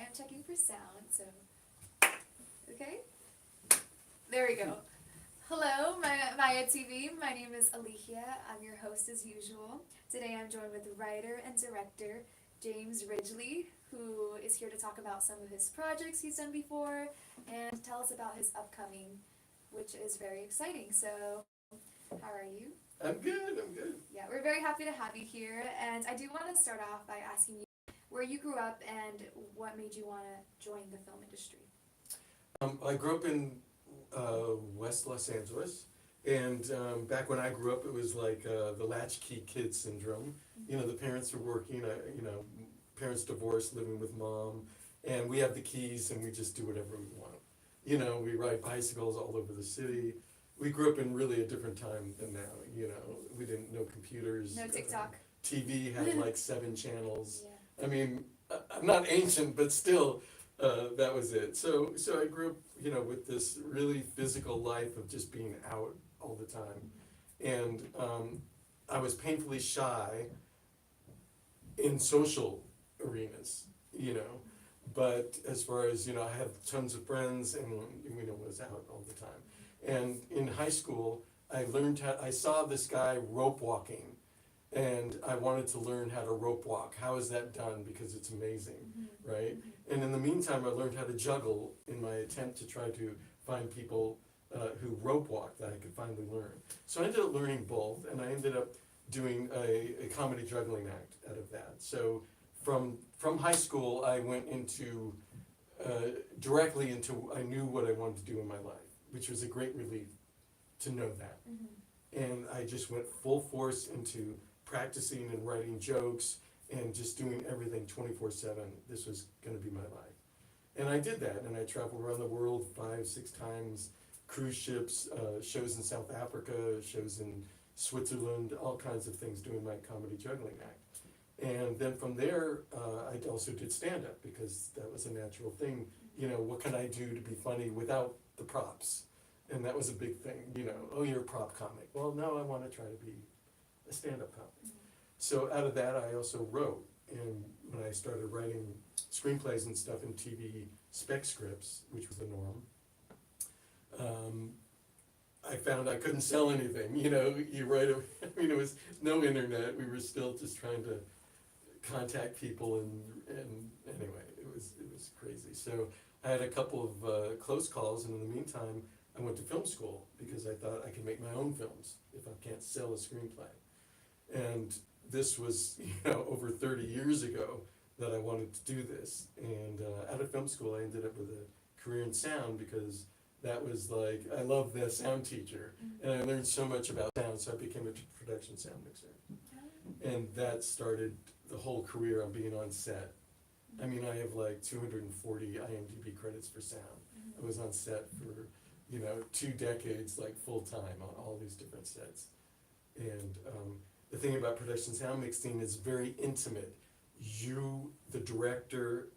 I'm checking for sound, so. Okay? There we go. Hello, Maya TV. My name is Alihia. I'm your host as usual. Today I'm joined with writer and director James Ridgley, who is here to talk about some of his projects he's done before and tell us about his upcoming, which is very exciting. So, how are you? I'm good. Yeah, we're very happy to have you here, and I do want to start off by asking you where you grew up and what made you want to join the film industry. I grew up in West Los Angeles, and back when I grew up, it was like the latchkey kid syndrome. You know, the parents were working, parents divorced, living with mom, and we have the keys and we just do whatever we want. You know, we ride bicycles all over the city. We grew up in really a different time than now, you know. We didn't know computers. No TikTok. TV had like 7 channels. Yeah. I mean, I'm not ancient, but still, that was it. So I grew up, you know, with this really physical life of just being out all the time. And I was painfully shy in social arenas, you know. But as far as, you know, I have tons of friends and, you know, was out all the time. And in high school, I saw this guy rope walking, and I wanted to learn how to rope walk. How is that done? Because it's amazing, right? And in the meantime, I learned how to juggle in my attempt to try to find people who rope walk that I could finally learn. So I ended up learning both, and I ended up doing a comedy juggling act out of that. So from high school, I went into directly into, I knew what I wanted to do in my life, which was a great relief to know that. And I just went full force into practicing and writing jokes and just doing everything 24/7. This was going to be my life. And I did that, and I traveled around the world 5-6 times, cruise ships, shows in South Africa, shows in Switzerland, all kinds of things doing my comedy juggling act. And then from there, I also did stand-up because that was a natural thing. You know, what can I do to be funny without the props? And that was a big thing, you know, oh, you're a prop comic. Well, no, I want to try to be a stand-up comic. So out of that, I also wrote. And when I started writing screenplays and stuff in TV spec scripts, which was the norm, I found I couldn't sell anything. You know, you write, I mean, it was no internet. We were still just trying to contact people, and anyway, it was crazy. So I had a couple of close calls, and in the meantime, I went to film school because I thought I could make my own films if I can't sell a screenplay. And this was, you know, over 30 years ago that I wanted to do this. And out of film school, I ended up with a career in sound because that was like, I love the sound teacher. And I learned so much about sound, so I became a production sound mixer. And that started the whole career on being on set. I mean, I have like 240 IMDb credits for sound. I was on set for, you know, 2 decades, like full time on all these different sets. And the thing about production sound mixing is very intimate. You, the director,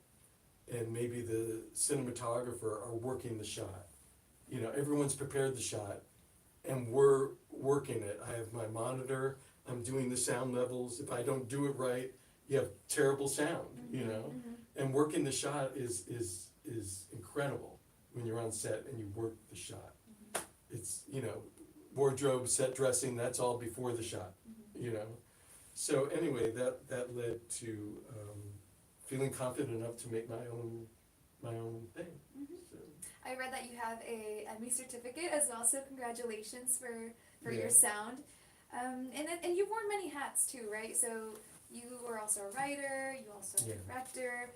and maybe the cinematographer are working the shot. You know, everyone's prepared the shot, and we're working it. I have my monitor, I'm doing the sound levels. If I don't do it right, you have terrible sound, you know? And working the shot is incredible when you're on set and you work the shot. It's, you know, wardrobe, set dressing, that's all before the shot, you know? So anyway, that led to feeling confident enough to make my own thing. So. I read that you have a ME certificate as well, so congratulations for your sound. And you've worn many hats too, right? So you were also a writer, you also a director.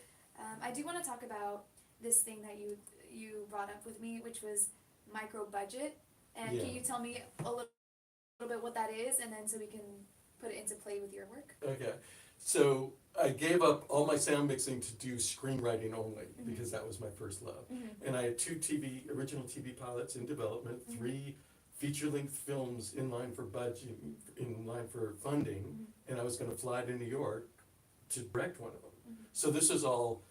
I do want to talk about this thing that you brought up with me, which was micro budget. And can you tell me a little bit what that is, and then so we can put it into play with your work? Okay, so I gave up all my sound mixing to do screenwriting only because that was my first love. And I had 2 original TV pilots in development, 3 feature-length films in line for budget, in line for funding, and I was going to fly to New York to direct one of them. So this is all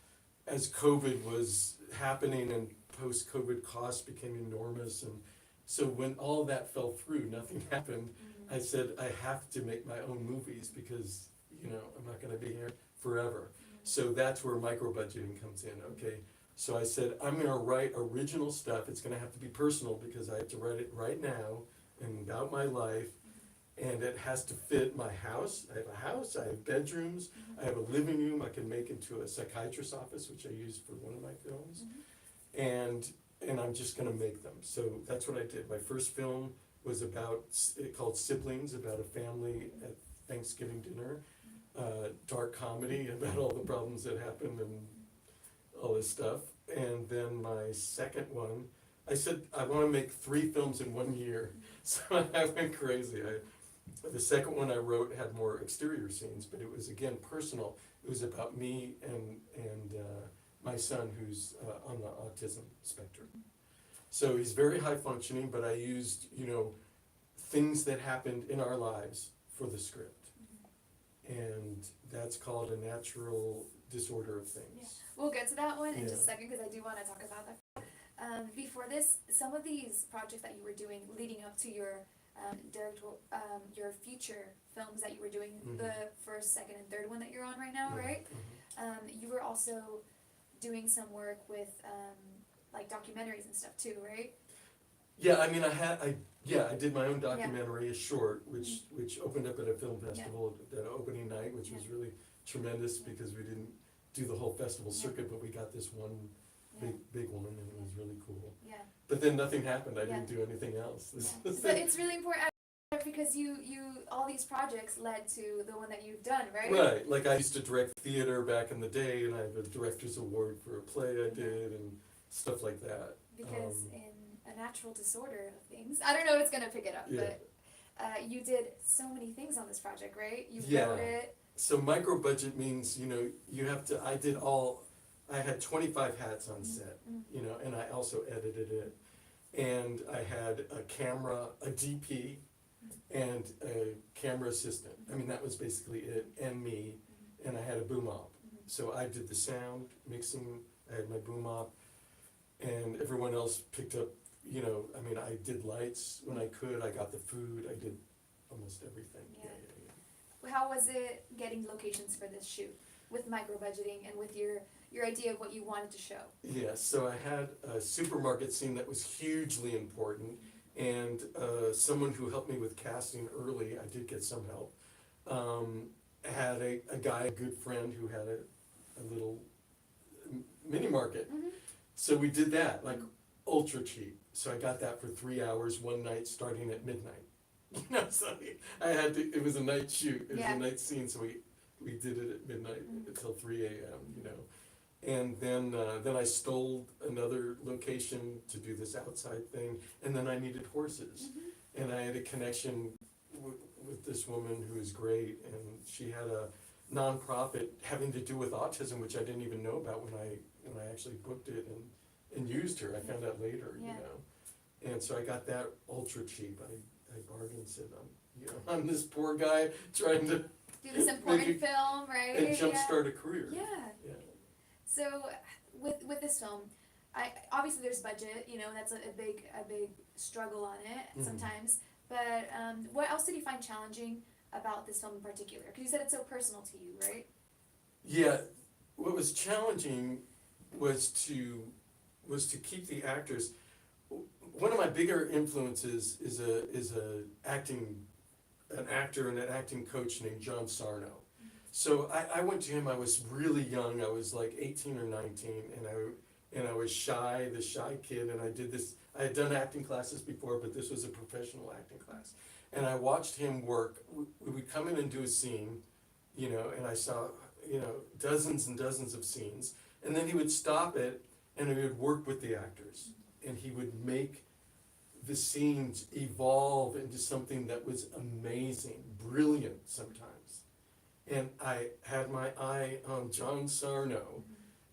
as COVID was happening and post-COVID costs became enormous, and so when all that fell through, nothing happened. I said I have to make my own movies because, you know, I'm not going to be here forever. So that's where micro budgeting comes in, okay? So I said, I'm gonna write original stuff, it's gonna have to be personal because I have to write it right now and about my life. And it has to fit my house. I have a house, I have bedrooms, I have a living room I can make into a psychiatrist's office, which I use for one of my films. And I'm just gonna make them. So that's what I did. My first film was called Siblings, about a family at Thanksgiving dinner. Dark comedy about all the problems that happened and all this stuff. And then my second one, I said I wanna make 3 films in 1 year. So I went crazy. The second one I wrote had more exterior scenes, but it was again personal. It was about me and my son, who's on the autism spectrum. So he's very high functioning, but I used things that happened in our lives for the script, and that's called a natural disorder of things. Yeah. We'll get to that one in Yeah. just a second because I do want to talk about that. Before this, some of these projects that you were doing leading up to your your feature films that you were doing, the first, second, and third one that you're on right now, right? You were also doing some work with like documentaries and stuff too, right? Yeah, I mean, I did my own documentary, a short, which opened up at a film festival that opening night, which was really tremendous because we didn't do the whole festival circuit, but we got this one big one, and it was really cool. Yeah. But then nothing happened. I didn't do anything else. But it's really important because you all these projects led to the one that you've done, right? Right. Like I used to direct theater back in the day, and I have a director's award for a play I did and stuff like that. Because in a natural disorder of things, I don't know if it's gonna pick it up, but you did so many things on this project, right? You wrote it. So micro budget means you have to. I had 25 hats on set, and I also edited it, and I had a camera, a DP, and a camera assistant. I mean, that was basically it, and me, and I had a boom op. So I did the sound mixing. I had my boom op, and everyone else picked up. I mean, I did lights when I could. I got the food. I did almost everything. Yeah. How was it getting locations for this shoot with micro budgeting and with your idea of what you wanted to show? Yeah, so I had a supermarket scene that was hugely important, and someone who helped me with casting early, I did get some help, had a good friend who had a little mini market. So we did that, like ultra cheap. So I got that for 3 hours one night starting at midnight. So I had to, it was a night shoot, it was a night scene, so we did it at midnight until 3 a.m., And then I stole another location to do this outside thing, and then I needed horses. And I had a connection with this woman who is great, and she had a nonprofit having to do with autism, which I didn't even know about when I actually booked it and used her. I found out later, And so I got that ultra cheap. I bargained and said, I'm this poor guy trying to do this important film, right? And jumpstart a career. Yeah. So with this film, obviously there's budget, that's a big struggle on it sometimes. But what else did you find challenging about this film in particular? Because you said it's so personal to you, right? Yeah, what was challenging was to keep the actors. One of my bigger influences is an actor and an acting coach named John Sarno. So I went to him. I was really young. I was like 18 or 19, and I was the shy kid. And I did this. I had done acting classes before, but this was a professional acting class. And I watched him work. We would come in and do a scene, and I saw, dozens and dozens of scenes. And then he would stop it, and he would work with the actors, and he would make the scenes evolve into something that was amazing, brilliant sometimes. And I had my eye on John Sarno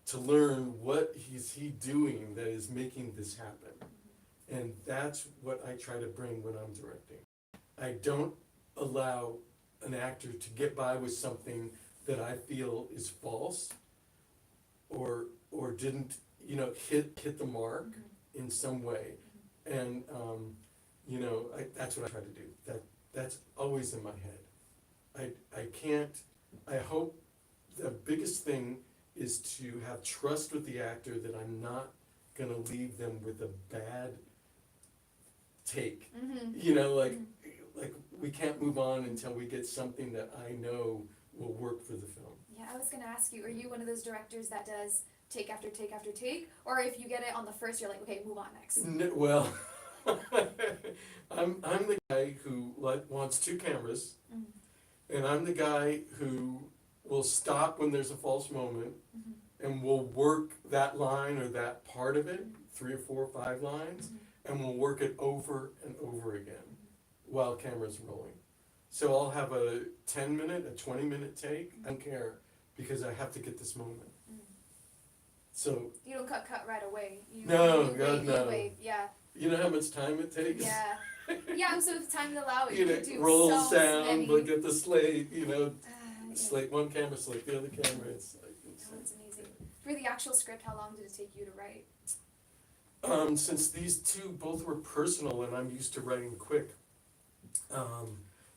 to learn what is he doing that is making this happen. And that's what I try to bring when I'm directing. I don't allow an actor to get by with something that I feel is false or didn't, hit the mark in some way. And that's what I try to do. That's always in my head. I hope the biggest thing is to have trust with the actor that I'm not gonna leave them with a bad take. You know, like we can't move on until we get something that I know will work for the film. Yeah, I was gonna ask you, are you one of those directors that does take after take after take, or if you get it on the first, you're like, okay, move on next? Well, I'm the guy who wants two cameras, and I'm the guy who will stop when there's a false moment, and will work that line or that part of it, 3 or 4 or 5 lines, and we'll work it over and over again while camera's rolling. So I'll have a 10-minute, a 20-minute take, I don't care, because I have to get this moment. So you don't cut right away. No, you God, wait, no. You wait, yeah. You know how much time it takes? Yeah. Yeah, so if time to allow it, You you know, can do roll so sound, many. but get the slate, you know, Yeah. slate one camera, slate the other camera, it's like, Oh, that's amazing. For the actual script, how long did it take you to write? Since these two both were personal and I'm used to writing quick,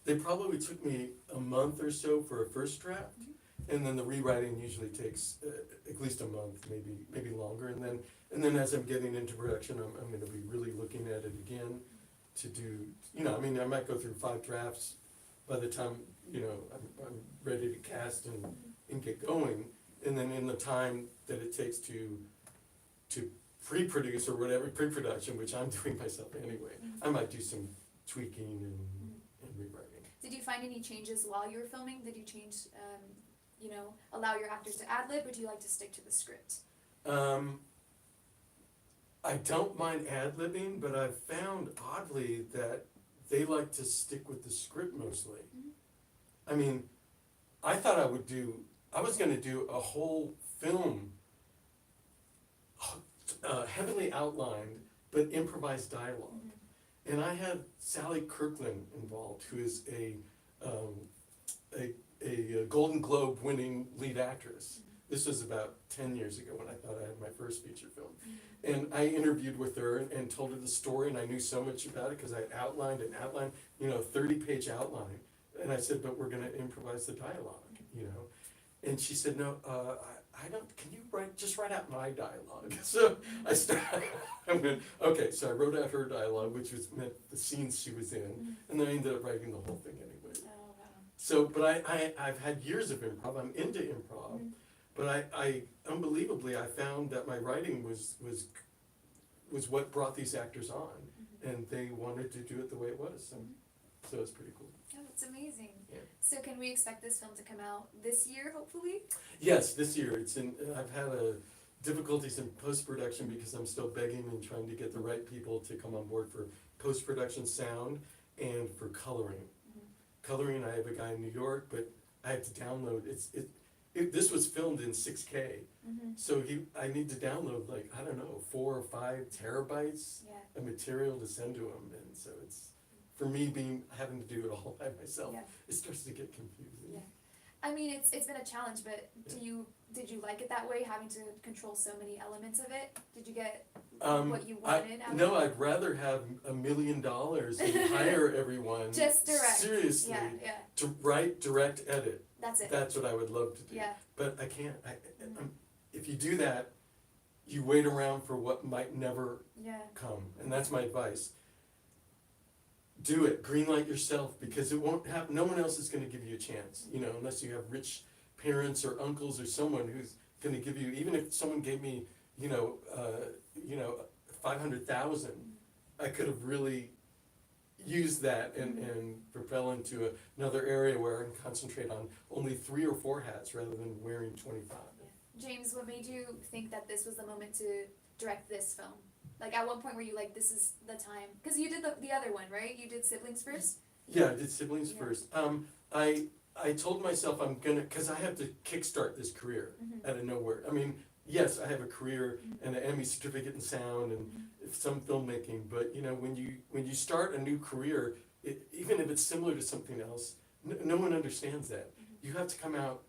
they probably took me a month or so for a first draft, and then the rewriting usually takes at least a month, maybe longer, and then as I'm getting into production, I'm going to be really looking at it again to do, you know, I mean, I might go through 5 drafts by the time, you know, I'm ready to cast and get going, and then in the time that it takes to pre-produce or whatever, pre-production, which I'm doing myself anyway, I might do some tweaking and rewriting. Did you find any changes while you were filming? Did you change, you know, allow your actors to ad-lib, or do you like to stick to the script? I don't mind ad-libbing, but I've found oddly that they like to stick with the script mostly. I mean, I thought I was gonna do a whole film heavily outlined, but improvised dialogue. And I had Sally Kirkland involved, who is a Golden Globe winning lead actress. This was about 10 years ago when I thought I had my first feature film. And I interviewed with her and told her the story, and I knew so much about it because I outlined, you know, 30-page outline. And I said, but we're gonna improvise the dialogue, you know. And she said, no, I don't, can you just write out my dialogue? So I went, okay, so I wrote out her dialogue, which meant the scenes she was in, and then I ended up writing the whole thing anyway. Oh, wow. So, but I've had years of improv, I'm into improv, but I unbelievably, I found that my writing was what brought these actors on, and they wanted to do it the way it was, so it's pretty cool. Oh, that's amazing. Yeah. So can we expect this film to come out this year, hopefully? Yes, this year. I've had difficulties in post-production because I'm still begging and trying to get the right people to come on board for post-production sound and for coloring. Coloring, I have a guy in New York, but I have to download. This was filmed in 6K, so I need to download 4 or 5 terabytes of material to send to him, and so it's, for me having to do it all by myself, it starts to get confusing. Yeah. I mean, it's been a challenge, but did you like it that way, having to control so many elements of it? Did you get what you wanted out of it? No, I'd rather have $1 million and hire everyone. Just direct. Seriously. Yeah. To write, direct, edit. That's it. That's what I would love to do. Yeah. But I can't. If you do that, you wait around for what might never come, and that's my advice. Do it, greenlight yourself, because it won't have, no one else is gonna give you a chance, you know, unless you have rich parents or uncles or someone who's gonna give you, even if someone gave me, 500,000, I could have really used that and propel into another area where I can concentrate on only 3 or 4 hats rather than wearing 25. James, what made you think that this was the moment to direct this film? Like, at one point were you like, this is the time? Because you did the other one, right? You did Siblings first? Yeah, I did Siblings first. I told myself I'm gonna, because I have to kickstart this career out of nowhere. I mean, yes, I have a career and an Emmy certificate in sound and some filmmaking, but you know, when you start a new career, even if it's similar to something else, no one understands that. You have to come out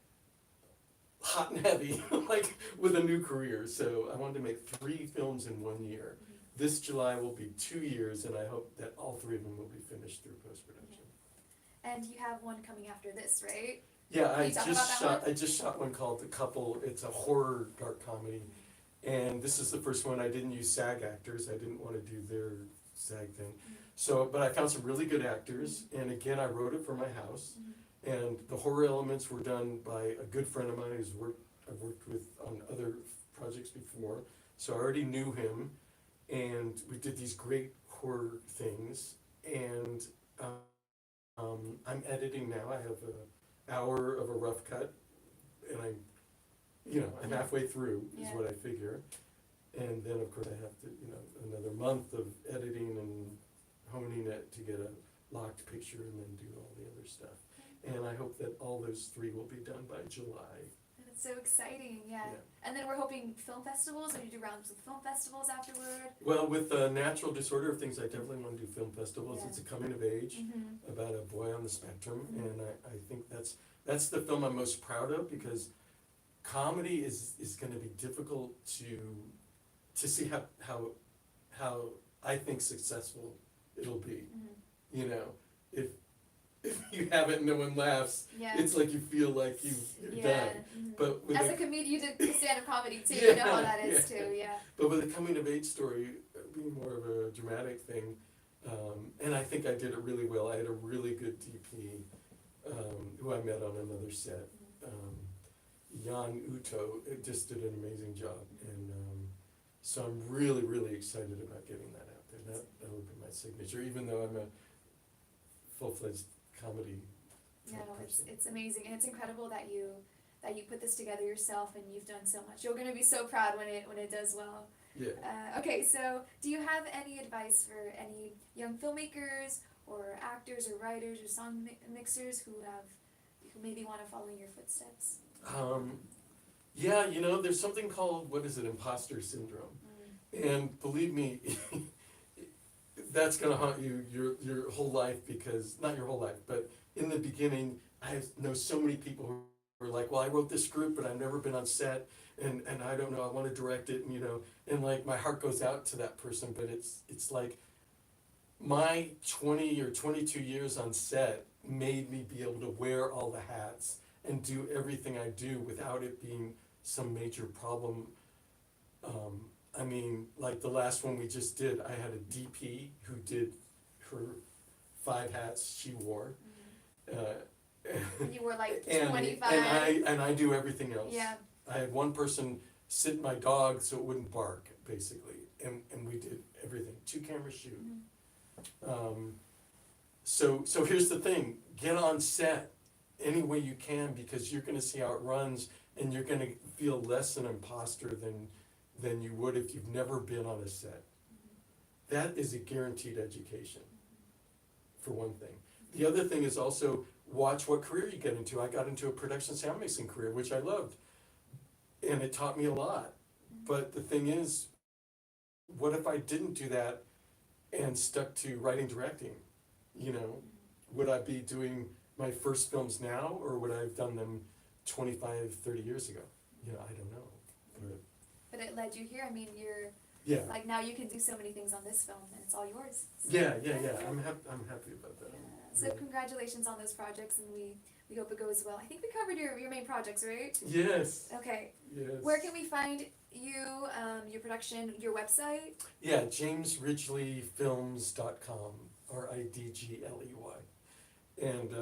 hot and heavy, like with a new career. So I wanted to make 3 films in 1 year. This July will be 2 years, and I hope that all 3 of them will be finished through post-production. And you have one coming after this, right? Yeah, Can you talk about that one? I just shot one called The Couple. It's a horror dark comedy. And this is the first one. I didn't use SAG actors. I didn't want to do their SAG thing. So, but I found some really good actors. And again, I wrote it for my house. And the horror elements were done by a good friend of mine I've worked with on other projects before. So I already knew him. And we did these great horror things. And I'm editing now. I have an hour of a rough cut. And I'm halfway through is what I figure. And then of course I have to, another month of editing and honing it to get a locked picture and then do all the other stuff. And I hope that all those 3 will be done by July. That's so exciting, yeah. And then we're hoping film festivals, or you do rounds with film festivals afterward? Well, with Natural Disorder of Things, I definitely want to do film festivals. It's a coming of age about a boy on the spectrum. And I think that's the film I'm most proud of, because comedy is going to be difficult to see how I think successful it'll be. If you have it and no one laughs, it's like you feel like you're done. But as a comedian, you did stand-up comedy too. You know how that is too. But with a coming of age story being more of a dramatic thing, and I think I did it really well. I had a really good DP who I met on another set. Jan Uto just did an amazing job, and so I'm really, really excited about getting that out there. That will be my signature, even though I'm a full-fledged comedy. No, it's amazing, and it's incredible that you put this together yourself, and you've done so much. You're going to be so proud when it does well. Okay, so do you have any advice for any young filmmakers or actors or writers or song mixers who maybe want to follow in your footsteps? There's something called, imposter syndrome. And believe me, that's gonna haunt you your whole life, because, not your whole life, but in the beginning, I know so many people who are like, well, I wrote this script, but I've never been on set, and I don't know, I wanna direct it, and like, my heart goes out to that person, but it's like, my 20 or 22 years on set made me be able to wear all the hats and do everything I do without it being some major problem. Like the last one we just did, I had a DP who did her 5 hats she wore. You were like 25. And I do everything else. I had one person sit my dog so it wouldn't bark, basically, and we did everything. 2-camera shoot. So here's the thing: get on set any way you can, because you're going to see how it runs, and you're going to feel less an imposter than you would if you've never been on a set. That is a guaranteed education, for one thing. The other thing is also watch what career you get into. I got into a production sound mixing career, which I loved, and it taught me a lot. But the thing is, what if I didn't do that and stuck to writing, directing? Would I be doing my first films now, or would I have done them 25, 30 years ago? I don't know. But it led you here. you're like, now you can do so many things on this film, and it's all yours. So, yeah. I'm happy about that. So congratulations on those projects, and we hope it goes well. I think we covered your main projects, right? Yes. Okay. Yes. Where can we find you, your production, your website? Yeah, jamesridgleyfilms.com, Ridgley. And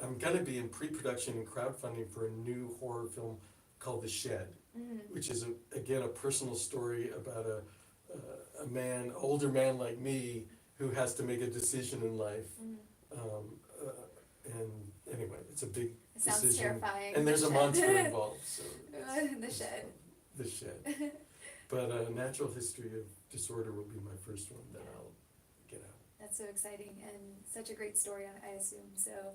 I'm gonna be in pre-production and crowdfunding for a new horror film called The Shed, which is again a personal story about a older man like me, who has to make a decision in life. And anyway, it's a big Sounds decision. terrifying. And there's a monster involved. So The Shed. The Shed. But Natural History of Disorder will be my first one that I'll get out. That's so exciting, and such a great story, I assume. So,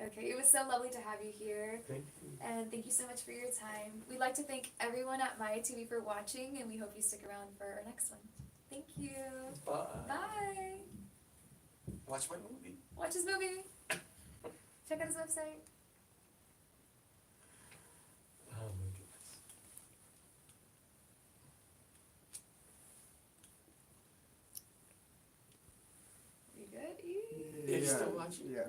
okay, it was so lovely to have you here. Thank you. And thank you so much for your time. We'd like to thank everyone at Maya TV for watching, and we hope you stick around for our next one. Thank you. Bye. Bye. Watch my movie. Watch his movie. Check out his website. Oh my goodness. You good? Are you still watching? Yeah.